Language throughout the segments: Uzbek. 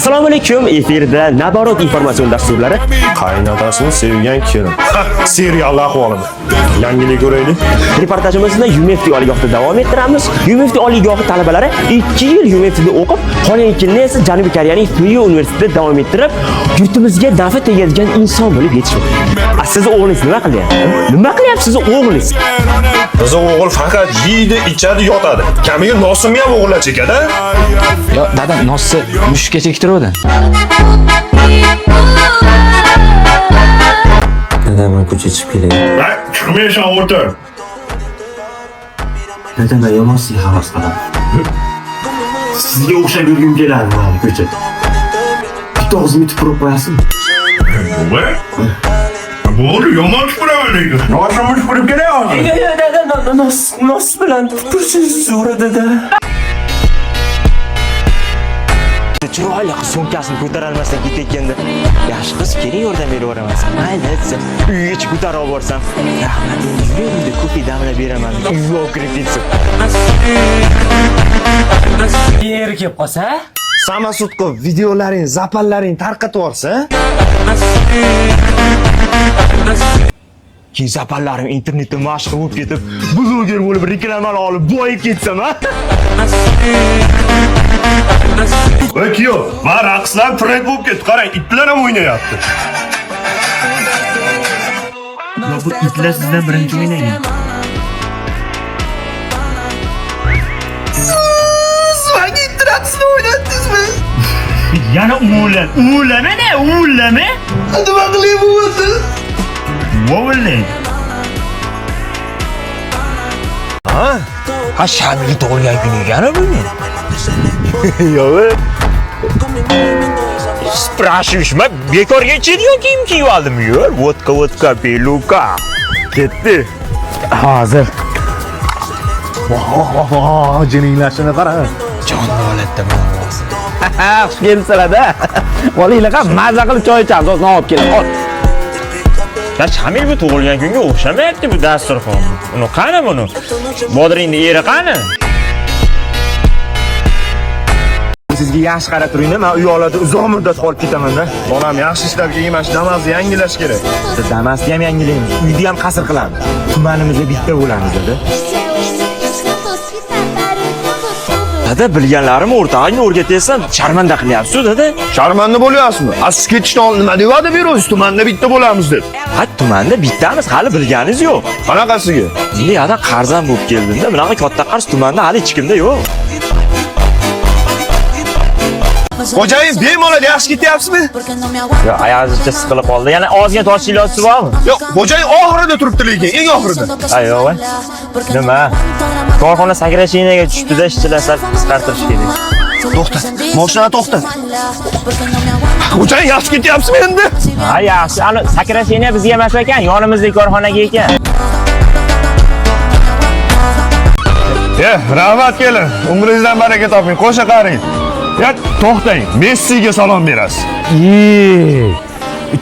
Assalomu alaykum. Efirda Naborot informatsion dasturlari. Qaynotasini sevgan kelin. Serial ahvolini. Yangilik ko'raylik. Reportajimizni UMFT oliygohida davom ettiramiz. UMFT oliygohi talabalari 2 yil UMFTda o'qib, qolgan 2 yilni esa Janubiy Koreyaning Pyo universitetida davom ettirib, yurtimizga nafi tegadigan inson bo'lib yetishmoqda. Siz o'g'lingiz nima qilyapti? Nima qilyapsiz o'g'lingiz? Bizi o'g'il faqat yeydi, ichadi, yotadi. Kamiga nosimni ham o'g'illar chekadi. Yo, dada, nosi mushukka chektiruvdi. Dada, men ko'chaga chiqib kelay. Chiqmaysan, o'tir. Dada, men yomonsiz havas qilaman. Sizga o'xshab yurgim keladi mana ko'chada. Bitta og'zimni yutib turib qo'yasizmi? Bo'ri yomon chiqiraman lekin. Nosimni chiqirib kelyapti. Dada, nos bilan tursiz zo'r dada. Chiroyli qiz so'mkasini ko'tara olmasdan ketayotganda, yaxshi qiz keling yordam berib yuboraman. Mayli, desa, uygacha ko'tarib olib borsam, rahmat, endi yuraylik, ko'pik damlab beraman. Uyga kirib ketsin. Yer kelib qolsa, Samasutqo videolaring, zapallaring tarqatib yorsa, keyin zapallarim internetda mashhur bo'lib ketib, bloger bo'lib reklamalar olib boyib ketsam, ha? Voy kuyov, va raqslar trend bo'lib ketdi. Qarang, itlar ham o'ynayapti. Bu itlar sizdan birinchi o'ynagan. Siz it raqsini o'ynatdingizmi? Yana o'g'lami-da, o'g'lami? Nima qilib bo'ldi? O'g'li. Ha, Shamil tug'ilgan kun egani buni. Yo'q. Спрашиваешь, men bekorga ichadigan kiyim kiyib oldim. Yo'q, vodka, peluka. Ketdi. Hozir Jininglashini qara. jon holatdaman hozir. Xush kelibsizlar-da. Bolanglar ham mazza qilib choy ichamiz, o'zini olib kelib. Ya Shamil bu tug'ilgan kunga o'xshamayapti bu dasturxon. Uni qani buni? Bodringning eri qani? Sizga yaxshi qarab turing-da, men uy oladi uzoq muddat qolib ketaman-da. Onam yaxshi ishlab kelmash, Damas'ni yangilash kerak. Damas'ni ham yangilaymiz, uyni ham qasr qilamiz. Tumanimizda bitta bo'lamiz-da. Dada, bilganlarim o'rtog'ingni o'rgatyapsan, sharmanda qilyapsiz, dada. Sharmanda bo'lyapsizmi? Siz ketishdan oldin nima deb berasiz? Tumanda bitta bo'lamiz deb. Ha, tumanda bittamiz, hali bilganingiz yo'q. Qanaqasiga? Endi yana qarzan bo'lib keldim-da, bunaqa katta qarz tumanda hali hech kimda yo'q. Xo'jayin, bemalol yaxshi ketyapsizmi? Yo'q, oyog'ingizcha siqilib qoldi. Yana ozgina tosh iloji bormi? Yo'q, xo'jayin oxirida turibdi lekin, eng oxirida. Ha, yo'q. Nima? Korxona sakrashiniga tushdi-da, ishchilar qisqartirish kerak. To'xta, mashinani to'xtat. Xo'jayin, yaxshi ketyapsizmi endi? Ha, yaxshi. Ana sakrashiniya bizga emas ekan, yonimizdagi korxonaga ekan. Rahmat kelin. Umringizdan baraka toping, qo'sha qaring. Ya, to'xtang. Messiga salom berasiz.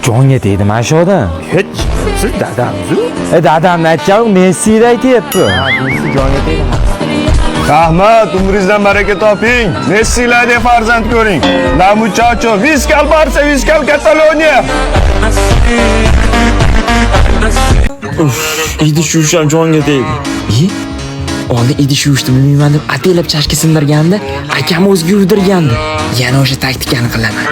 Jonga tegdi mana shu odam. Hech, siz dadamsiz? Dadamni aytgan Messini aytyapti. Ha, Messi jonga tegdi. Rahmat, umringizdan baraka toping. Messilarga farzand ko'ring. La muchacho, Viskal Barça, Viskal Kataloniya. Idish yuvisham jonga tegdi. Oldin idish yuvishni bilmayman deb ataylab chashka sindirganda, akam o'ziga yuvdirgandi. Yana o'sha taktikani qilaman.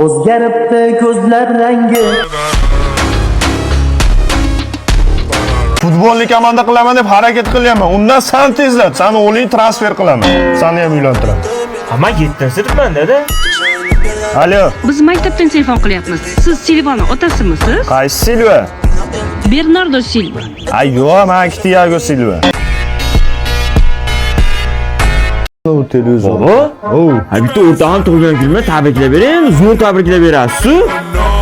O'zgaribdi ko'zlar rangi. Futbolni komanda qilaman deb harakat qilyapman. Undan san tezlat, seni o'g'ling transfer qilaman. Seni ham uylantiraman. Hamma 7-sinfman dada. Alo. Biz maktabdan telefon qilyapmiz. Siz Silvani otasimisiz? Qaysi Silva? Bernardo Silva. Ay, yo'q, men Thiago Silva. Bu televizor. Ha, bitta o'rtog'im tug'ilgan kunini tabriklab bering, zo'r tabriklab berasiz.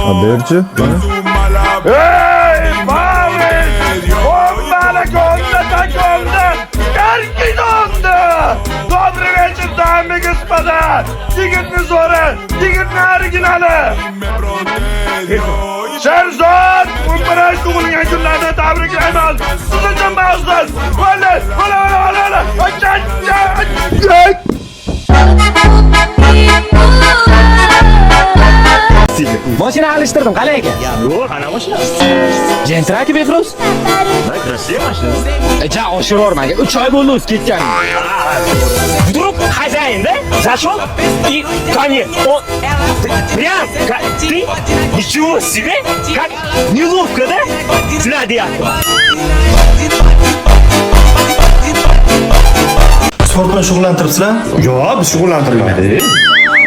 Ha, berchi. Ey, Pavel! Ombala konda takonda! Karkinonda! Добрый вечер, дамы и господа! Yigitni zo'ri, yigitni originali! Sherzod, 11 tug'ilgan tug'ilgan kunlarni tabriklayman. Siz uchun bag'ishlan. Valla, valla. Mashina alishtirdim, qalay ekan? Yo'q, ana mashina. Gentraki Behruz? Krasiv mashina. Ja, oshirorman. 3 oy bo'ldi o'zi ketgan. Вдруг хозяин, да? Зашел и ко мне. Он прям, ты, ничего себе, как неловко, да? Злодеяние. Sport bilan shug'ullantiribsizlar? Yo'q, biz shug'ullantirmaydik.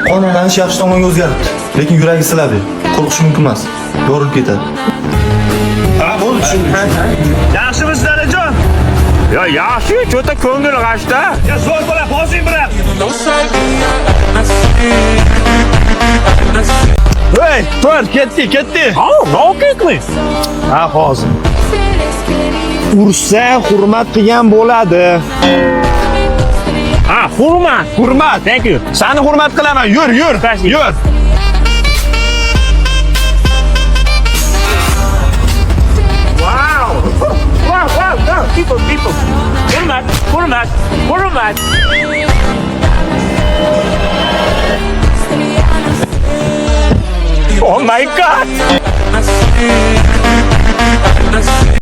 Qonunlanish yaxshi tomonga o'zgaribdi, lekin yuragi siladi. Qo'rqish mumkin emas. Yorilib ketadi. Ha, bo'ldi, tushundim. Yaxshimisizlar, jon? Ya yaxshi, cho'ta ko'ngil g'ashda. Ya zo'r bola, bosing bilan. Hey, tur, ketdi. Noqiyqli. Ha, hozir. Ursa hurmat qilgan bo'ladi. Ha, hurmat. Hurmat. Thank you. Seni hurmat qilaman. Yur. Yur. Wow. People. Hurmat. Oh my God.